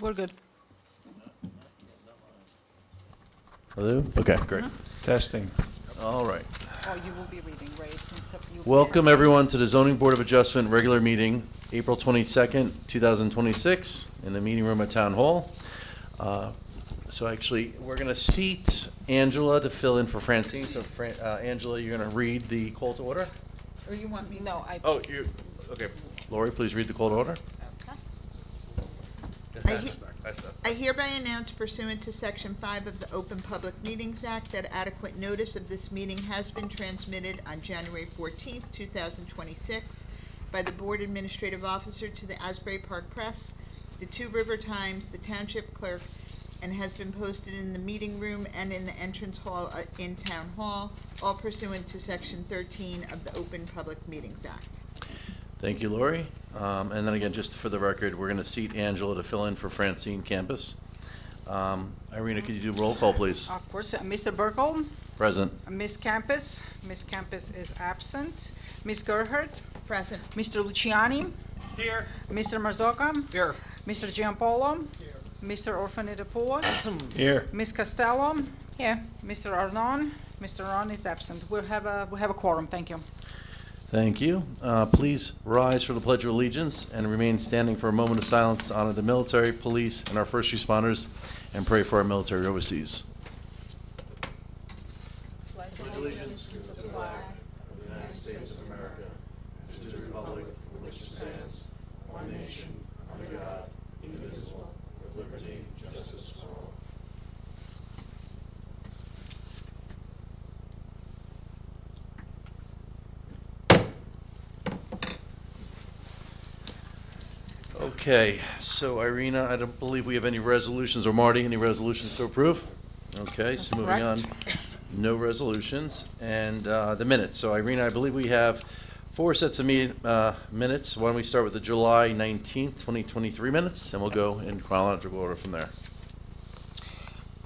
We're good. Hello? Okay, great. Testing. All right. Oh, you will be reading, right? Welcome, everyone, to the Zoning Board of Adjustment regular meeting, April 22nd, 2026, in the meeting room at Town Hall. So actually, we're going to seat Angela to fill in for Francine. So Angela, you're going to read the call to order? Or you want me? No, I. Oh, okay. Lori, please read the call to order. Okay. I hereby announce pursuant to Section 5 of the Open Public Meetings Act that adequate notice of this meeting has been transmitted on January 14th, 2026 by the Board Administrative Officer to the Asbury Park Press, the Two River Times, the Township Clerk, and has been posted in the meeting room and in the entrance hall in Town Hall, all pursuant to Section 13 of the Open Public Meetings Act. Thank you, Lori. And then again, just for the record, we're going to seat Angela to fill in for Francine Campus. Irina, could you do roll call, please? Of course, Mr. Burkle, Present. Ms. Campus. Ms. Campus is absent. Ms. Gerhardt, Present. Mr. Luciani, Here. Mr. Marzocca, Here. Mr. Giampolo, Mr. Orfanidopoulos, Here. Ms. Costello, here, Mr. Arnon. Mr. Arnon is absent. We have a quorum. Thank you. Thank you. Please rise for the Pledge of Allegiance and remain standing for a moment of silence to honor the military, police, and our first responders, and pray for our military overseas. Pledge allegiance to the flag of the United States of America, and to the republic for which it stands, one nation, under God, indivisible, with liberty and justice for all. Okay, so Irina, I don't believe we have any resolutions, or Marty, any resolutions to approve? Okay, so That's moving on, correct. no resolutions, and the minutes. So Irina, I believe we have 4 sets of minutes. Why don't we start with the July 19th, 2023 minutes, and we'll go in chronological order from there.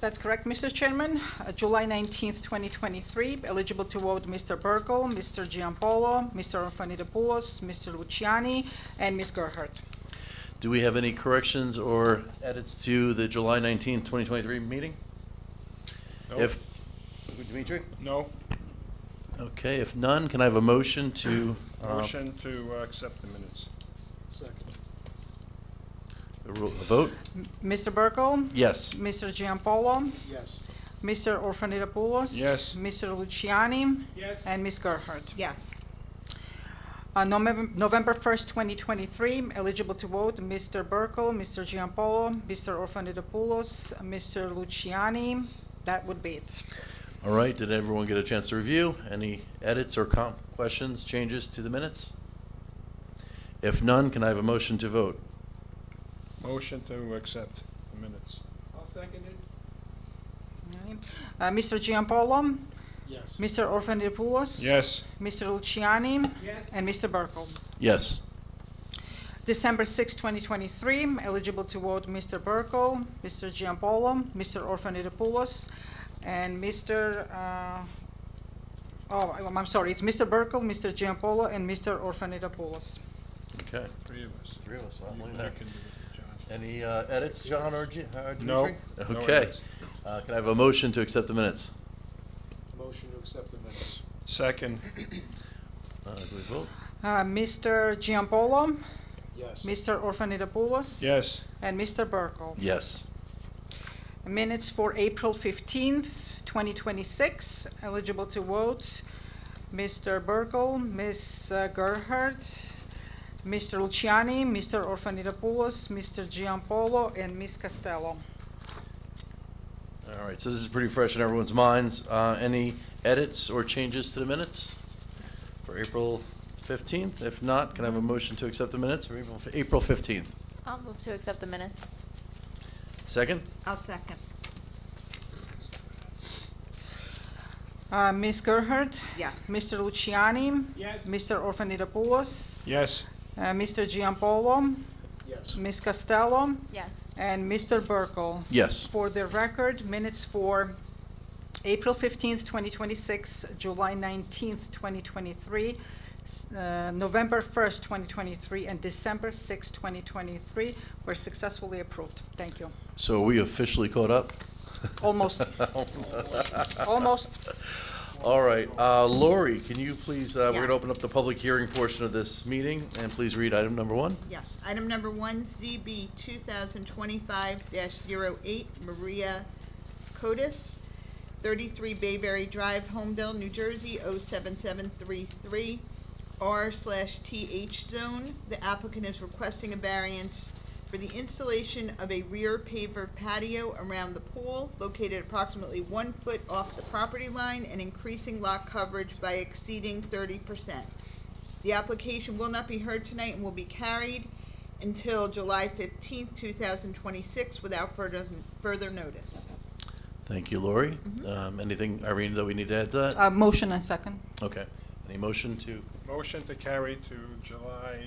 That's correct, Mr. Chairman. July 19th, 2023, eligible to vote Mr. Burkle, Mr. Giampolo, Mr. Orfanidopoulos, Mr. Luciani, and Ms. Gerhardt. Do we have any corrections or edits to the July 19th, 2023 meeting? No. If, Dimitri? No. Okay, if none, can I have a motion to? Motion to accept the minutes. Second. A vote? Mr. Burkle? Yes. Mr. Giampolo? Yes. Mr. Orfanidopoulos? Yes. Mr. Luciani? Yes. And Ms. Gerhardt. Yes. November 1st, 2023, eligible to vote Mr. Burkle, Mr. Giampolo, Mr. Orfanidopoulos, Mr. Luciani. That would be it. All right, did everyone get a chance to review? Any edits or questions, changes to the minutes? If none, can I have a motion to vote? Motion to accept the minutes. I'll second it. Mr. Giampolo? Yes. Mr. Orfanidopoulos? Yes. Mr. Luciani? Yes. And Mr. Burkle. Yes. December 6, 2023, eligible to vote Mr. Burkle, Mr. Giampolo, Mr. Orfanidopoulos, and Mr. I'm sorry, it's Mr. Burkle, Mr. Giampolo, and Mr. Orfanidopoulos. Okay. Three of us. Three of us. Well, look at You that. can do it, John. Any edits, John or Dimitri? No. No Okay. edits. Can I have a motion to accept the minutes? Motion to accept the minutes. Second. Do we vote? Mr. Giampolo, Yes. Mr. Orfanidopoulos, Yes. and Mr. Burkle. Yes. Minutes for April 15th, 2026, eligible to vote Mr. Burkle, Ms. Gerhardt, Mr. Luciani, Mr. Orfanidopoulos, Mr. Giampolo, and Ms. Costello. All right, so this is pretty fresh in everyone's minds. Any edits or changes to the minutes for April 15th? If not, can I have a motion to accept the minutes for April 15th? I'll move to accept the minutes. Second? I'll second. Ms. Gerhardt, Yes. Mr. Luciani, Yes. Mr. Orfanidopoulos, Yes. Mr. Giampolo, Yes. Ms. Costello, Yes. and Mr. Burkle. Yes. For the record, minutes for April 15th, 2026, July 19th, 2023, November 1st, 2023, and December 6th, 2023 were successfully approved. Thank you. So are we officially caught up? Almost. Almost. All right, Lori, can you please, we're Yes. gonna open up the public hearing portion of this meeting, and please read item number 1. Yes, item number 1, ZB 2025-08, Maria Codis, 33 Bayberry Drive, Holmdel, New Jersey, 07733, R/TH zone. The applicant is requesting a variance for the installation of a rear paver patio around the pool located approximately 1 foot off the property line and increasing lot coverage by exceeding 30%. The application will not be heard tonight and will be carried until July 15th, 2026 without further notice. Thank you, Lori. Anything, Irene, that we need to add to that? Motion and second. Okay. Any motion to, Motion to carry to July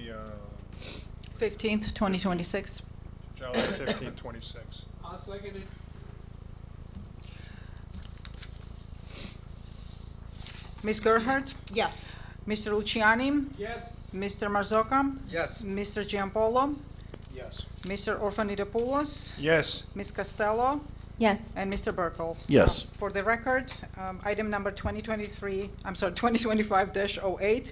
15th, 2026. 15, 26. I'll second it. Ms. Gerhardt? Yes. Mr. Luciani? Yes. Mr. Marzocca? Yes. Mr. Giampolo? Yes. Mr. Orfanidopoulos? Yes. Ms. Costello? Yes. And Mr. Burkle? Yes. For the record, item number 2025-08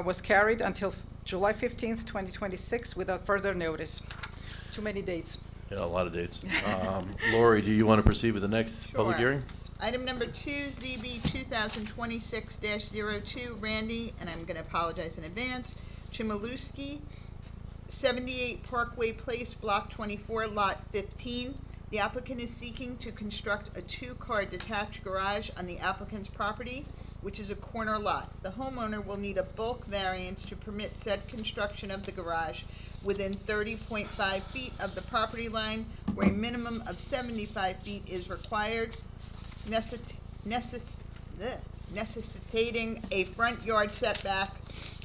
was carried until July 15th, 2026 without further notice. Too many dates. yeah, a lot of dates. Lori, do you want to proceed with the next public Sure. hearing? Item number 2, ZB 2026-02, Randy, and I'm going to apologize in advance, Chmielewski, 78 Parkway Place, Block 24, Lot 15. The applicant is seeking to construct a 2-car detached garage on the applicant's property, which is a corner lot. The homeowner will need a bulk variance to permit said construction of the garage within 30.5 feet of the property line, where a minimum of 75 feet is required, necessitating a front yard setback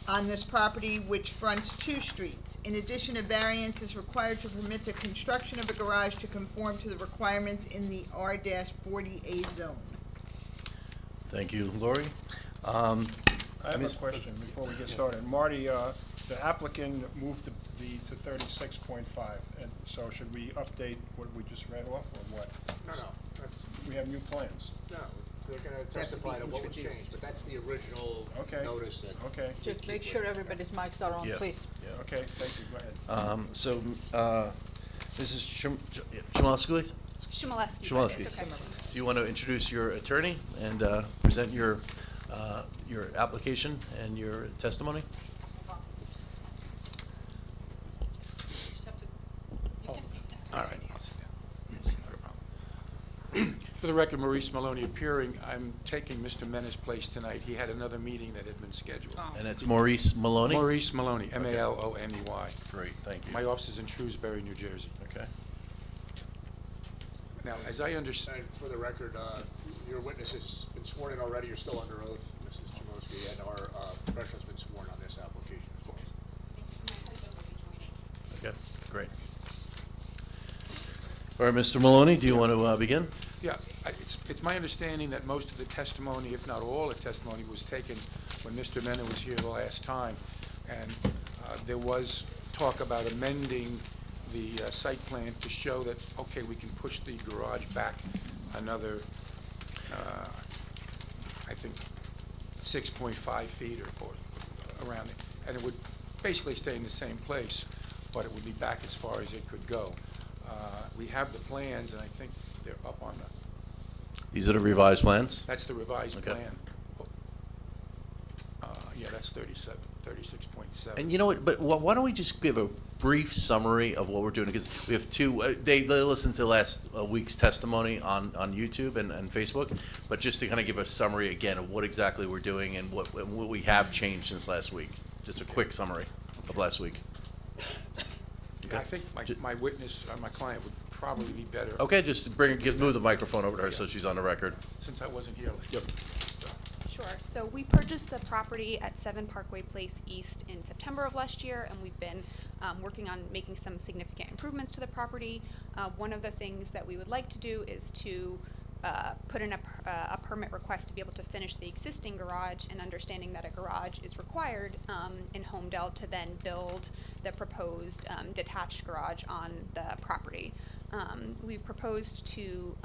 on this property which fronts 2 streets. In addition, a variance is required to permit the construction of a garage to conform to the requirements in the R-40A zone. Thank you, Lori. I have a Miss- question before we get started. Marty, the applicant moved to 36.5, and so should we update what we just read off, or what? No, that's, We have new plans. no, they're gonna testify to what would change, but that's the original Okay. notice that. Okay, Just make sure everybody's mics are on, Yeah. please. Yeah. okay, thank you, go ahead. So, Mrs. Chmielewski? Chmielewski. Chmielewski. It's okay. Do you want to introduce your attorney and present your application and your testimony? All right. For the record, Maurice Maloney appearing. I'm taking Mr. Mena's place tonight. He had another meeting that had been scheduled. And it's Maurice Maloney? Maurice Maloney, M-A-L-O-N-E-Y. Great, thank you. My office is in Shrewsbury, New Jersey. Okay. Now, as I understand, And for the record, your witness has been sworn in already, you're still under oath, Mrs. Chmielewski, and our professional's been sworn on this application as well. Okay, great. All right, Mr. Maloney, do you want to begin? yeah, it's my understanding that most of the testimony, if not all the testimony, was taken when Mr. Mena was here the last time. And there was talk about amending the site plan to show that, okay, we can push the garage back another, I think, 6.5 feet or around it. And it would basically stay in the same place, but it would be back as far as it could go. We have the plans, and I think they're up on the, These are the revised plans? that's the revised Okay. plan. Yeah, that's 36.7. And you know what, but why don't we just give a brief summary of what we're doing? Because we have two, they listened to last week's testimony on YouTube and Facebook, but just to kind of give a summary again of what exactly we're doing and what we have changed since last week. Just a quick summary of last week. Yeah, I think my witness, my client would probably be better. Okay, just move the microphone over to her so she's on the record. Since I wasn't here. Yep. Sure. So we purchased the property at 7 Parkway Place East in September of last year, and we've been working on making some significant improvements to the property. One of the things that we would like to do is to put in a permit request to be able to finish the existing garage, and understanding that a garage is required in Holmdel to then build the proposed detached garage on the property. We've proposed to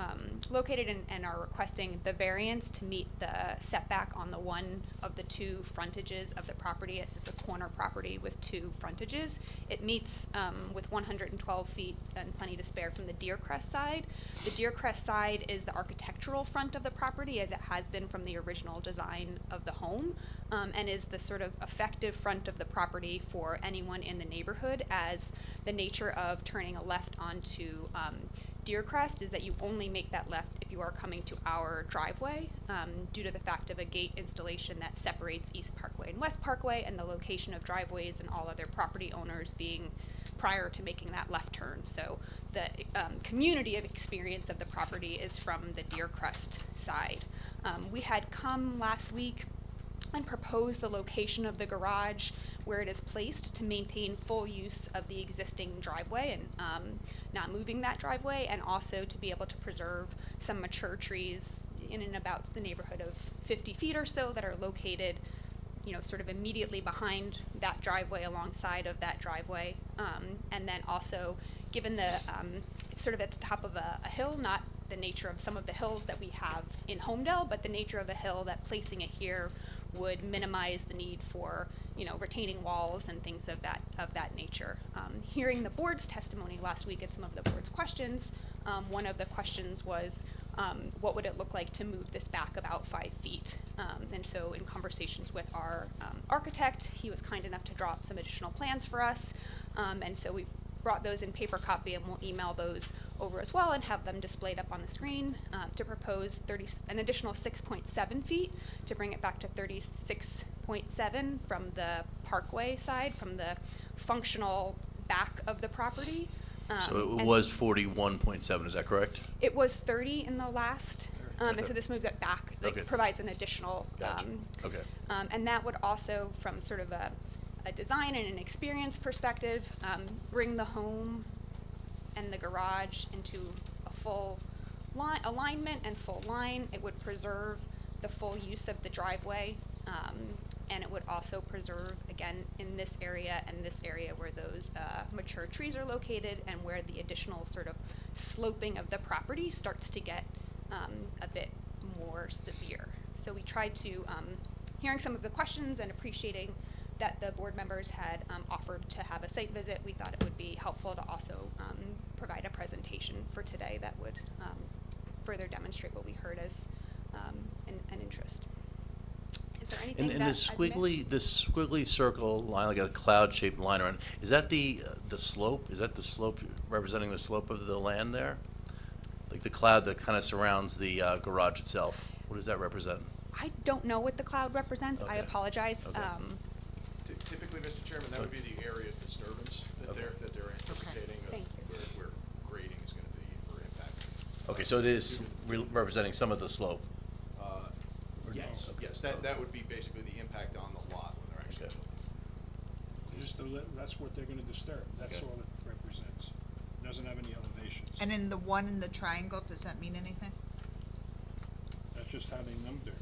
locate it and are requesting the variance to meet the setback on the one of the two frontages of the property, as it's a corner property with two frontages. It meets with 112 feet and plenty to spare from the Deer Crest side. The Deer Crest side is the architectural front of the property, as it has been from the original design of the home, and is the sort of effective front of the property for anyone in the neighborhood, as the nature of turning a left onto Deer Crest is that you only make that left if you are coming to our driveway, due to the fact of a gate installation that separates East Parkway and West Parkway, and the location of driveways and all other property owners being prior to making that left turn. So the community of experience of the property is from the Deer Crest side. We had come last week and proposed the location of the garage where it is placed to maintain full use of the existing driveway and not moving that driveway, and also to be able to preserve some mature trees in and about the neighborhood of 50 feet or so that are located, you know, sort of immediately behind that driveway, alongside of that driveway. And then also, given the, it's sort of at the top of a hill, not the nature of some of the hills that we have in Holmdel, but the nature of a hill, that placing it here would minimize the need for, you know, retaining walls and things of that nature. Hearing the board's testimony last week and some of the board's questions, one of the questions was, what would it look like to move this back about 5 feet? And so in conversations with our architect, he was kind enough to draw up some additional plans for us. And so we've brought those in paper copy, and we'll email those over as well and have them displayed up on the screen, to propose an additional 6.7 feet to bring it back to 36.7 from the Parkway side, from the functional back of the property. So it was 41.7, is that correct? It was 30 in the last, and Okay. so this moves it back, like, Okay. provides an additional. Gotcha. Okay. And that would also, from sort of a design and an experience perspective, bring the home and the garage into a full alignment and full line. It would preserve the full use of the driveway, and it would also preserve, again, in this area and this area where those mature trees are located, and where the additional sort of sloping of the property starts to get a bit more severe. So we tried to, hearing some of the questions and appreciating that the board members had offered to have a site visit, we thought it would be helpful to also provide a presentation for today that would further demonstrate what we heard as an interest. Is there anything And that the I've missed? this squiggly circle line, like a cloud-shaped line around, is that the slope? Is that the slope, representing the slope of the land there? Like the cloud that kind of surrounds the garage itself? What does that represent? I don't know what the cloud represents. I Okay. apologize. Okay. Typically, Mr. Chairman, that would be the area of disturbance that Okay. they're anticipating of Thank you. where grading is gonna be for impact. Okay, so it is representing some of the slope? Yes, Okay. yes, that would be basically the impact on the lot when they're actually Okay. building. That's what they're gonna disturb. That's Okay. all it represents. Doesn't have any elevations. And in the one in the triangle, does that mean anything? That's just how they numbed it.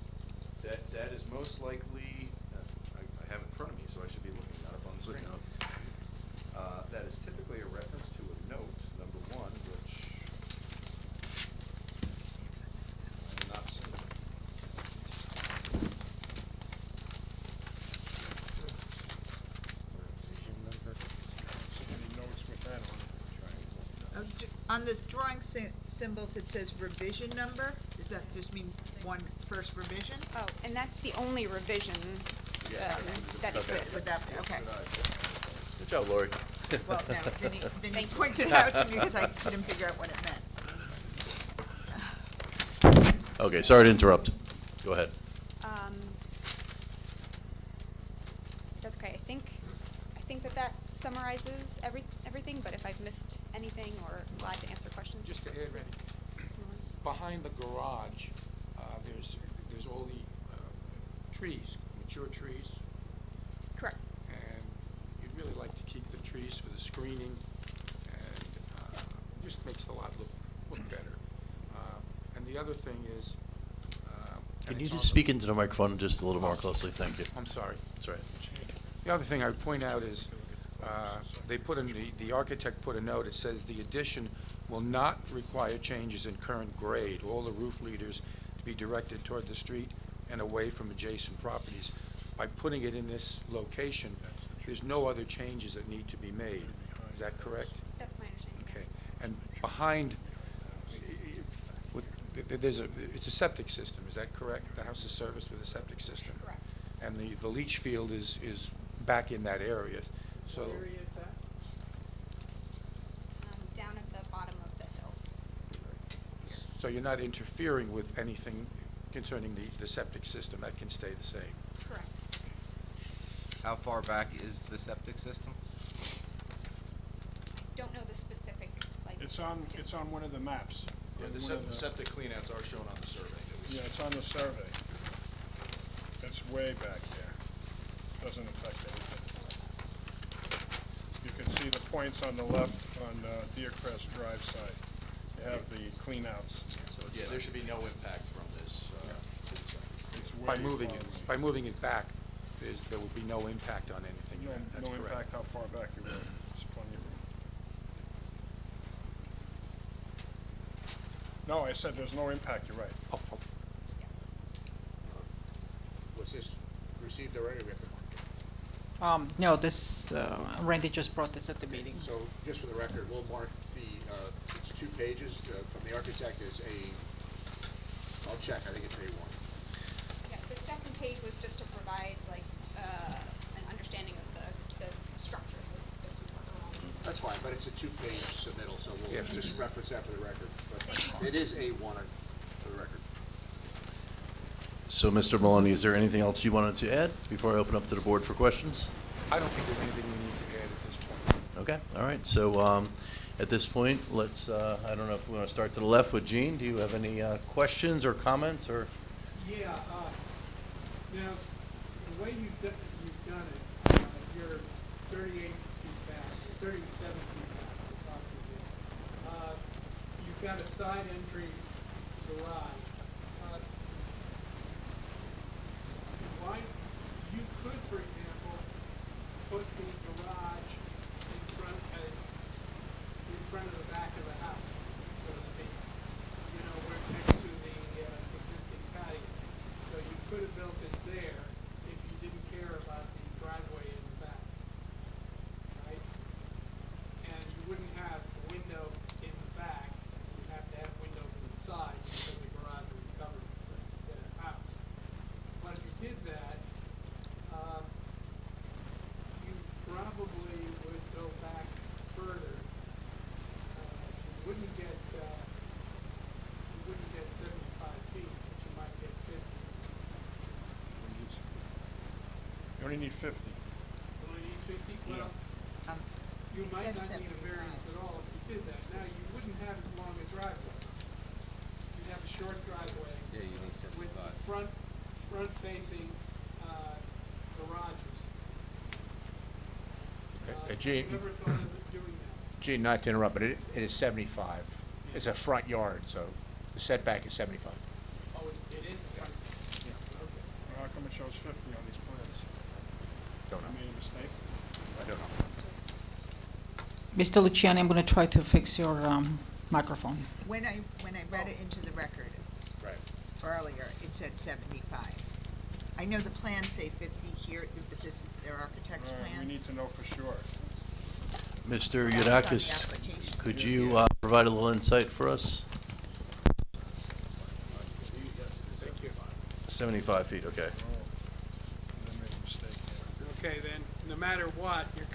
That is most likely, I have it in front of me, so I should be looking that up on the screen. Footnote. That is typically a reference to a note, number one, which I'm not seeing. So any notes with that on it? On this drawing symbols, it says revision number. Does that just mean one first revision? Oh, and that's the only revision Yes, that Okay. exists. Would that, okay. Good job, Lori. Well, no, Vinnie Thank you. pointed it out to me because I couldn't figure out what it meant. Okay, sorry to interrupt. Go ahead. That's okay. I think that summarizes everything, but if I've missed anything, or glad to answer questions. Just to add, Randy, behind the garage, there's all the trees, mature trees, Correct. and you'd really like to keep the trees for the screening, and just makes the lot look better. And the other thing is, Can And you it's just on speak into the microphone just a little more closely? Thank you. I'm sorry. That's right. The other thing I would point out is, they put in, the architect put a note, it says the addition will not require changes in current grade. All the roof leaders to be directed toward the street and away from adjacent properties. By putting it in this location, there's no other changes that need to be made. Is that correct? That's my understanding. Okay. And behind, it's a septic system, is that correct? The house is serviced with a septic system? Correct. And the leach field is back in that area, so. What area is that? Down at the bottom of the hill. So you're not interfering with anything concerning the septic system, that can stay the same? Correct. How far back is the septic system? Don't know the specific, like. It's on one of the maps. Yeah, the One of septic cleanouts are shown on the survey. Yeah, it's on the survey. It's way back there. Doesn't affect anything. You can see the points on the left on Deercrest Drive side. You have the cleanouts. So, yeah, there should be no impact from this, to the site. It's way By moving far it, away. by moving it back, there will be no impact on anything, that's No correct. impact how far back you go. There's plenty of room. No, I said there's no impact, you're right. Oh, Was this received already, or we have to mark it? No, this, Randy just brought this at the meeting. So, just for the record, we'll mark it's 2 pages, from the architect is I'll check, I think it's A1. Yeah, the second page was just to provide like, an understanding of the structure for those who work around. That's fine, but it's a 2-page submittal, so we'll Yeah. just reference that for the record. But it is A1 for the record. So, Mr. Maloney, is there anything else you wanted to add before I open up to the board for questions? I don't think there's anything we need to add at this point. Okay, all right. So at this point, let's, I don't know if we want to start to the left with Gene. Do you have any questions or comments or? Yeah, now, the way you've done it, you're 38 feet back, 37 feet back approximately. You've got a side entry garage. Why, you could, for example, put the garage in front of the back of the house, so to speak. You know, we're next to the existing patio. So you could have built it there if you didn't care about the driveway in the back, right? And you wouldn't have a window in the back, you'd have to have windows in the side because the garage would cover the house. But if you did that, you probably would go back further. You wouldn't get 75 feet, but you might get 50. You only need 50. You only need 50? Well, you It might said not need a 75. variance at all if you did that. Now, you wouldn't have as long a driveway. You'd have a short driveway. Yeah, you need With 75. front-facing garages. Gene. Never thought of doing that. Gene, not to interrupt, but it is 75. It's a front yard, so the setback is 75. Oh, it is a front. Yeah. Okay. How come it shows 50 on these plans? Don't I know. made a mistake? I don't know. Mr. Luciani, I'm going to try to fix your microphone. When I read it into the record Right. earlier, it said 75. I know the plans say 50 here, but this is their architect's All right, plan. we need to know for sure. Mr. That's on the Yudakis, application. could you provide a little insight for us? Thank you. 75 feet, okay. I made a mistake. Okay, then, no matter what, you're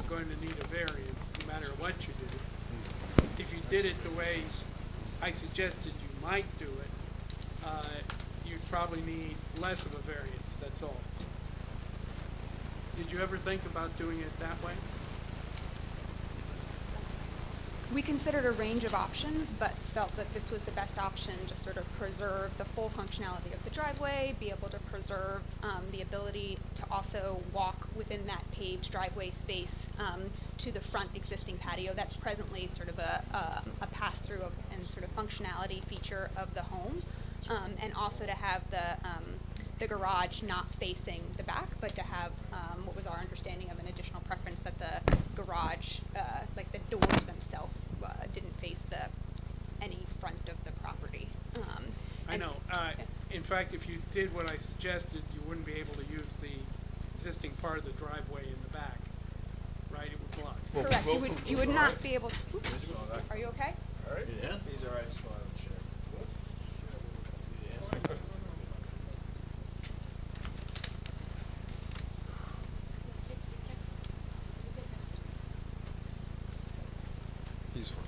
going to need a variance, no matter what you do. If you did it the way I suggested you might do it, you'd probably need less of a variance, that's all. Did you ever think about doing it that way? We considered a range of options, but felt that this was the best option to sort of preserve the full functionality of the driveway, be able to preserve the ability to also walk within that paved driveway space to the front existing patio. That's presently sort of a pass-through and sort of functionality feature of the home. and also to have the garage not facing the back, but to have what was our understanding of an additional preference that the garage, like the doors themselves, didn't face any front of the property. I and know. s- In fact, if you did what I suggested, you wouldn't be able to use the existing part of the driveway in the back, right? It would block. Correct. You would not be able. Are you okay? Yeah. He's all right, just wanted to check. He's fine.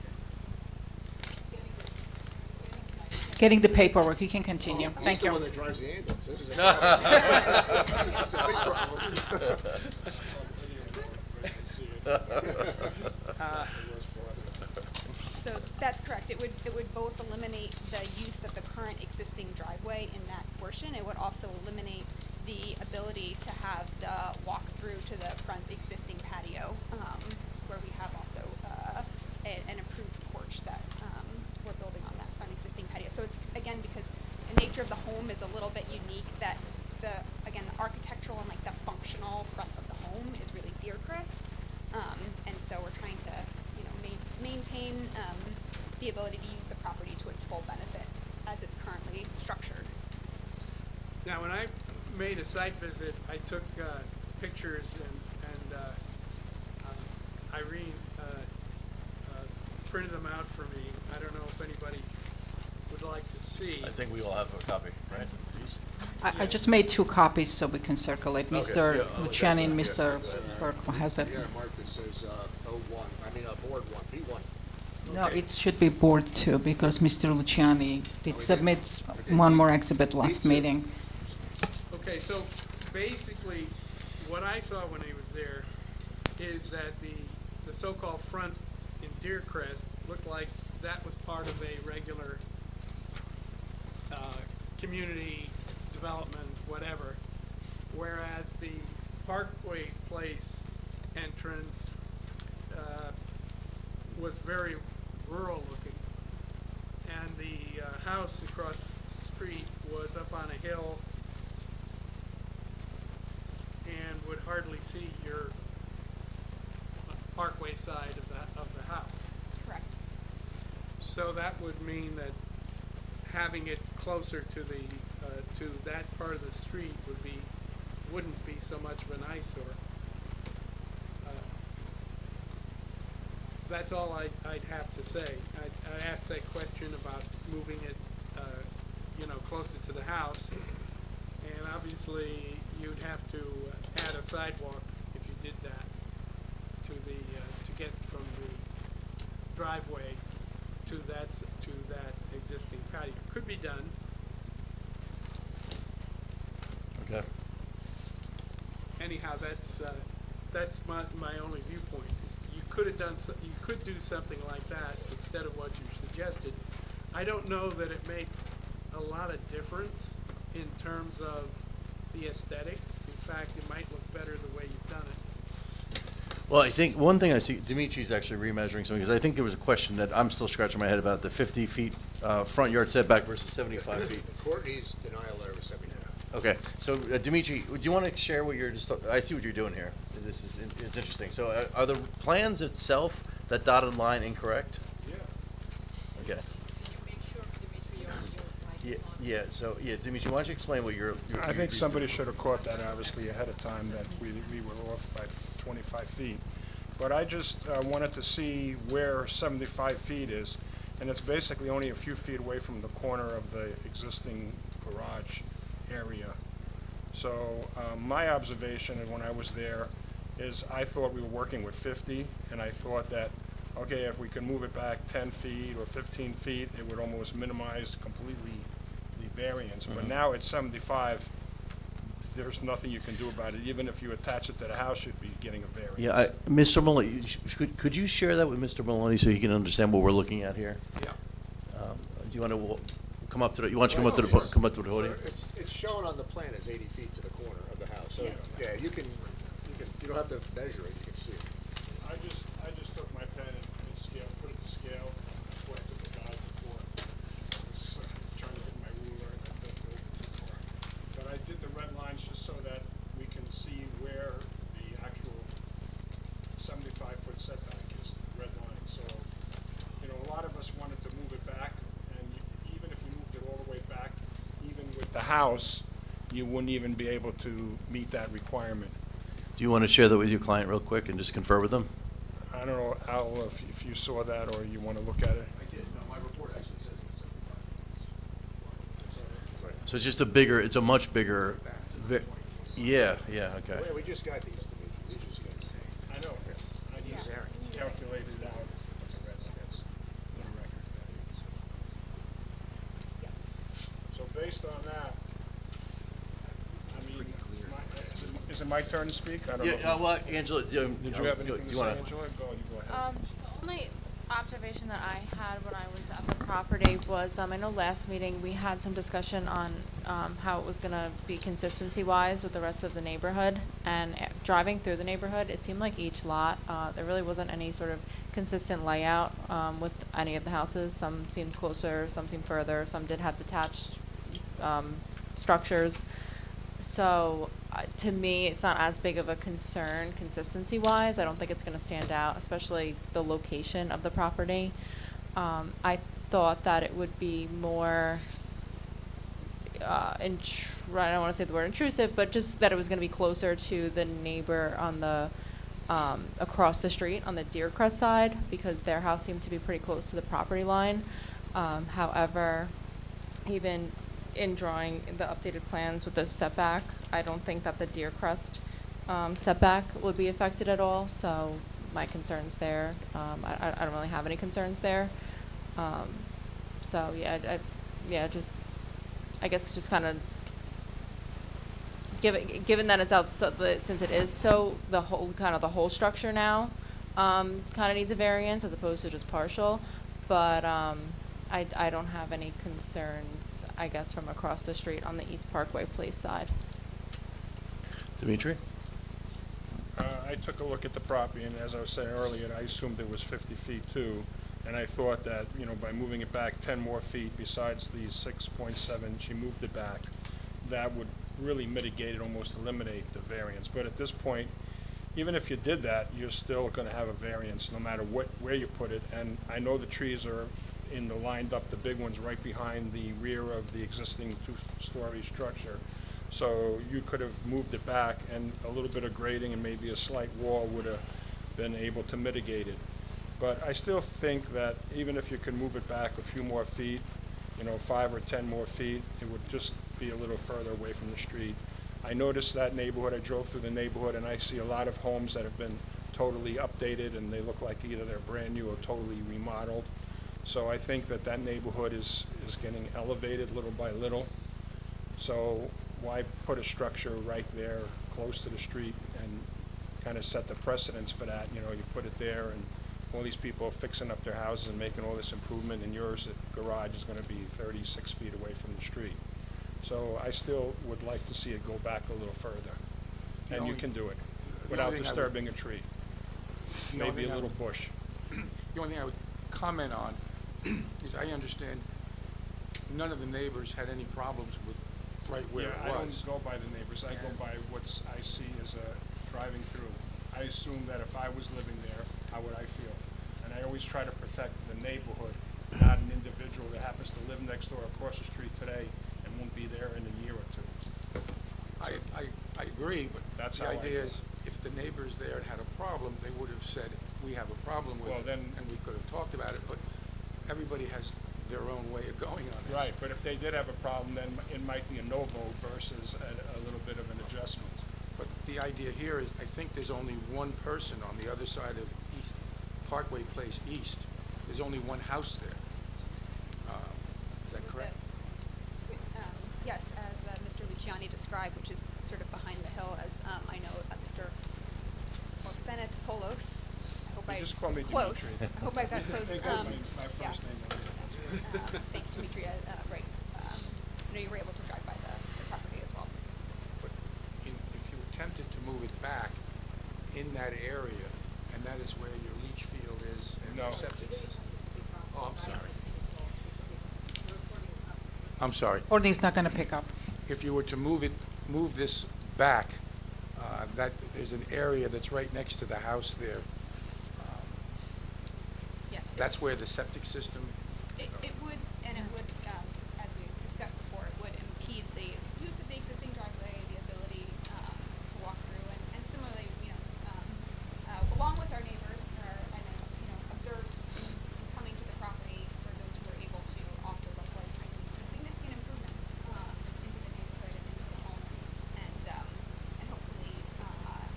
Getting the paperwork, you can continue. Thank He's the you. one that drives the ambulance. This is a It's a big problem. So that's correct. It would both eliminate the use of the current existing driveway in that portion. It would also eliminate the ability to have the walk-through to the front existing patio, where we have also an approved porch that we're building on that front existing patio. So it's, again, because the nature of the home is a little bit unique, that the architectural and like the functional front of the home is really dear Chris. And so we're trying to, maintain the ability to use the property to its full benefit as it's currently structured. Now, when I made a site visit, I took pictures and Irene printed them out for me. I don't know if anybody would like to see. I think we all have a copy, right? Please. I just made 2 copies so we can circulate. Okay, Mr. yeah, oh, Luciani and that's Mr. fine. Burke has it. Yeah, Mark, it says, board one, B1. No, Okay. it should be board 2 because Mr. Luciani did did? submit Okay. one more exhibit last too. meeting. Okay, so basically, what I saw when I was there is that the so-called front in Deer Crest looked like that was part of a regular community development, whatever, whereas the Parkway Place entrance was very rural looking, and the house across the street was up on a hill and would hardly see your Parkway side of the house. Correct. So that would mean that having it closer to the to that part of the street wouldn't be so much of an eyesore. That's all I'd have to say. I asked that question about moving it, closer to the house, and obviously you'd have to add a sidewalk if you did that to get from the driveway to that existing patio. Could be done. Okay. Anyhow, that's my only viewpoint. Is you could have done you could do something like that instead of what you suggested. I don't know that it makes a lot of difference in terms of the aesthetics. In fact, it might look better the way you've done it. Well, I think one thing I see, Dimitri's actually remeasuring something, because I think there was a question that I'm still scratching my head about, the 50 feet front yard setback versus 75 feet. Courtney's denial letter was 75. Okay, so Dimitri, do you want to share what you're just, I see what you're doing here. This is, it's interesting. So are the plans itself, that dotted line, incorrect? Yeah. Okay. Yeah, so, Dimitri, why don't you explain what you're I think you're somebody doing? should have caught that obviously ahead of time, that we were off by 25 feet. But I just wanted to see where 75 feet is, and it's basically only a few feet away from the corner of the existing garage area. So my observation when I was there is I thought we were working with 50, and I thought that, okay, if we could move it back 10 feet or 15 feet, it would almost minimize completely the variance. But now at 75, there's nothing you can do about it. Even if you attach it to the house, you'd be getting a variance. Yeah, Mr. Maloney, could you share that with Mr. Maloney so he can understand what we're looking at here? Yeah. Do you want to come up to the, you want you to come up to the, come up to the podium? It's shown on the plan as 80 feet to the corner of the house. So, Yes. yeah, you don't have to measure it, you can see it. I just took my pen and scale, put it to scale. That's what I took the guide before. I was trying to get my ruler. So, you know, a lot of us wanted to move it back, and even if you moved it all the way back, even with the house, you wouldn't even be able to meet that requirement. Do you want to share that with your client real quick and just confer with them? I don't know, Al, if you saw that or you want to look at it. I did, no, my report actually says the 75. So it's just a bigger, it's a much bigger, yeah, okay. Wait, we just got these, we just got these. I know, I just calculated it out. So based on that, I mean, is it my turn to speak? I don't know. Yeah, well, Angela, Did you have anything to say, Angela? Go ahead. The only observation that I had when I was at the property was, I know last meeting we had some discussion on how it was gonna be consistency-wise with the rest of the neighborhood. And driving through the neighborhood, it seemed like each lot, there really wasn't any sort of consistent layout with any of the houses. Some seemed closer, some seemed further, some did have detached structures. So to me, it's not as big of a concern consistency-wise. I don't think it's going to stand out, especially the location of the property. I thought that it would be more, I don't want to say the word intrusive, but just that it was going to be closer to the neighbor on the across the street on the Deercrest side, because their house seemed to be pretty close to the property line. However, even in drawing the updated plans with the setback, I don't think that the Deercrest setback would be affected at all. So my concerns there, I don't really have any concerns there. So yeah, I guess just kind of given that it's out, since it is so the whole structure now kind of needs a variance as opposed to just partial. But I don't have any concerns, I guess, from across the street on the East Parkway Place side. Dimitri? I took a look at the property, and as I was saying earlier, I assumed it was 50 feet too. And I thought that, you know, by moving it back 10 more feet besides the 6.7, she moved it back, that would really mitigate it, almost eliminate the variance. But at this point, even if you did that, you're still going to have a variance no matter where you put it. And I know the trees are lined up, the big ones right behind the rear of the existing two-story structure. So you could have moved it back, and a little bit of grading and maybe a slight wall would have been able to mitigate it. But I still think that even if you could move it back a few more feet, you know, 5 or 10 more feet, it would just be a little further away from the street. I noticed that neighborhood, I drove through the neighborhood, and I see a lot of homes that have been totally updated, and they look like either they're brand new or totally remodeled. So I think that that neighborhood is getting elevated little by little. So why put a structure right there close to the street and kind of set the precedence for that? You know, you put it there, and all these people are fixing up their houses and making all this improvement, and yours garage is going to be 36 feet away from the street. So I still would like to see it go back a little further. And you can do it without disturbing a tree. Maybe a little bush. The only thing I would comment on is I understand none of the neighbors had any problems with right where it was. I don't go by the neighbors. I go by what I see as driving through. I assume that if I was living there, how would I feel? And I always try to protect the neighborhood, not an individual that happens to live next door across the street today and won't be there in a year or two. I agree, but That's the how I idea feel. is if the neighbors there had a problem, they would have said, we have a problem with Well, it, then- and we could have talked about it, but everybody has their own way of going on this. Right, but if they did have a problem, then it might be a no vote versus a little bit of an adjustment. But the idea here is, I think there's only one person on the other side of East Parkway Place East. There's only one house there. Is that correct? Yes, as Mr. Luciani described, which is sort of behind the hill, as I know Mr. Bennett Polos. I hope You I just call was me close. Dimitri. I hope I got close. They got my yeah. first name. Thank you, Dimitri. Right. I know you were able to drive by the property as well. But if you attempted to move it back in that area, and that is where your leach field is and No. your septic system. Oh, I'm sorry. I'm sorry. Ordinance not going to pick up. If you were to move this back, that there's an area that's right next to the house there. That's where the septic system, It would, and it would, as we discussed before, it would impede the use of the existing driveway, the ability to walk through, and similarly, along with our neighbors, and as observed in coming to the property, for those who are able to also likewise try to make some significant improvements into the neighborhood and into the home, and hopefully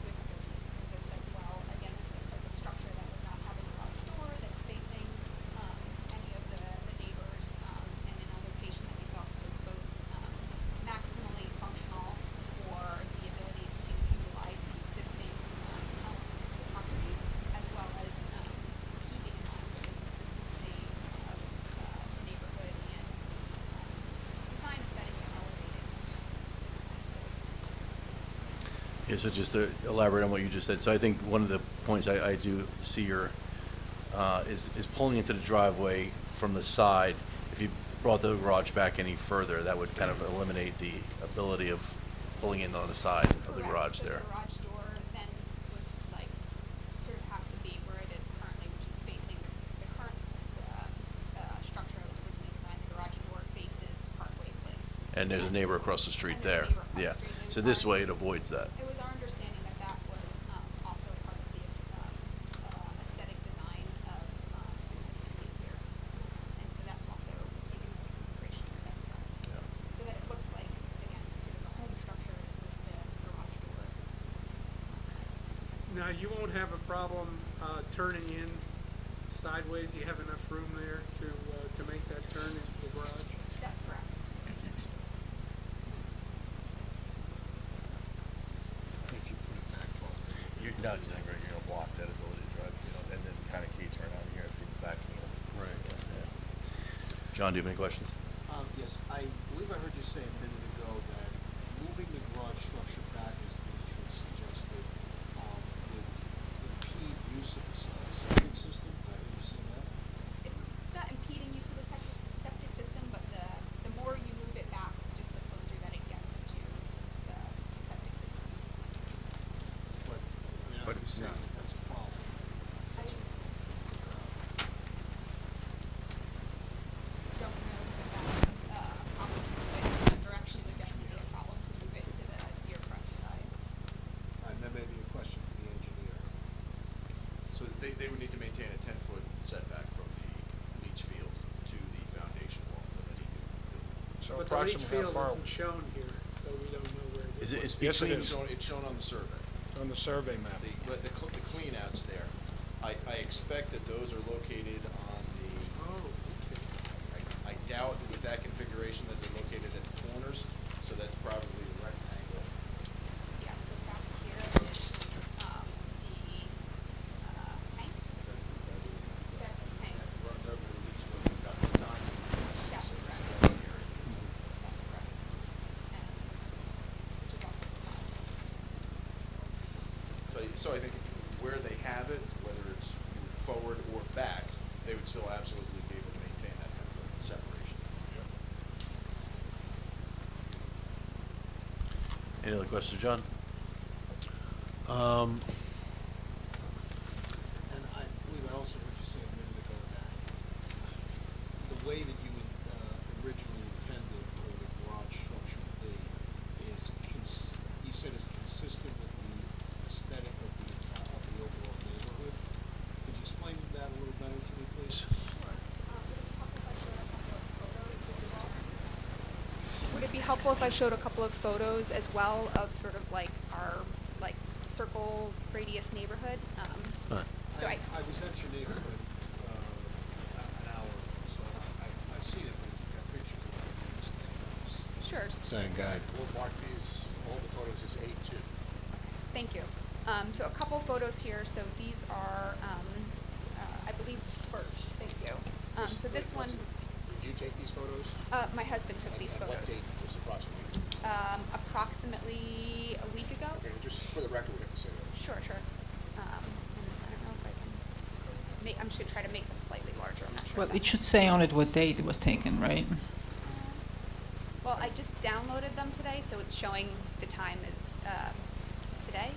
with this as well. Again, this is a structure that would not have a garage door that's facing any of the neighbors, and in a location that we felt was both maximally functional for the ability to utilize the existing elements of the property, as well as keeping in mind the consistency of the neighborhood and design aesthetic and elevated design aesthetic. Yeah, so just to elaborate on what you just said, so I think one of the points I do see is pulling into the driveway from the side. If you brought the garage back any further, that would kind of eliminate the ability of pulling in on the side of the Correct. garage So there. the garage door then would sort of have to be where it is currently, which is facing the current structure that was originally designed. The garage door faces Parkway Place. And there's a neighbor across the street And there's there. a neighbor across the Yeah. street. So this way it avoids that. It was our understanding that that was also part of the aesthetic design of the community here. And so that's also taken into consideration here, that's correct. Yeah. So that it looks like, again, sort of a home structure as opposed to garage door. Now, you won't have a problem turning in sideways. You have enough room there to make that turn into the garage? That's correct. If you put it back farther. You're not just saying, you're gonna block that ability to drive, and then kind of key turn out here if people back in. Right. Yeah. John, do you have any questions? Yes, I believe I heard you say a minute ago that moving the garage structure back, as Demetrius suggested, would impede use of the septic system. Did I hear you say that? It's not impeding use of the septic system, but the more you move it back, just the closer that it gets to the septic system. But, I mean, But obviously, no. that's a problem. I don't know that that's a problem to move it in that direction. It would definitely be a problem to move it to the Deercrest side. And that may be a question for the engineer. So they would need to maintain a 10-foot setback from the leach field to the foundation wall of any new building. So But the leach approximately how field far? isn't shown here, so we don't know where it is. It's Yes, it between, is. It's shown on the survey. On the survey map. The clean outs there, I expect that those are located on the, Oh, okay. I doubt with that configuration that they're located at the corners, so that's probably a rectangle. Yeah, so back here is the tank. That's the tank. That runs over the leach field, it's got the design. That's correct. That area. That's correct. And which is also the So I think where they have it, whether it's forward or back, they would still absolutely be able to maintain that 10-foot separation. any other questions, John? And I believe I also heard you say a minute ago that the way that you originally intended for the garage structure to be is, you said is consistent with the aesthetic of the overall neighborhood. Could you explain that a little better to me, please? Would it be helpful if I showed a couple of photos as well of sort of like our circle radius neighborhood? So I was at your neighborhood an hour ago, so I've seen it, but you've got pictures of these things. Sure. Same guy. We'll mark these, all the photos as A2. Thank you. So a couple photos here. So these are, I believe, birch. Thank you. So this one, Did you take these photos? my husband took these And photos. what date was approximately? Approximately a week ago. Okay, just for the record, we have to say that. Sure, sure. And I don't know if I can I'm just gonna try to make them slightly larger. I'm not sure. Well, if it should say on it what date it was taken, right? Well, I just downloaded them today, so it's showing the time is today,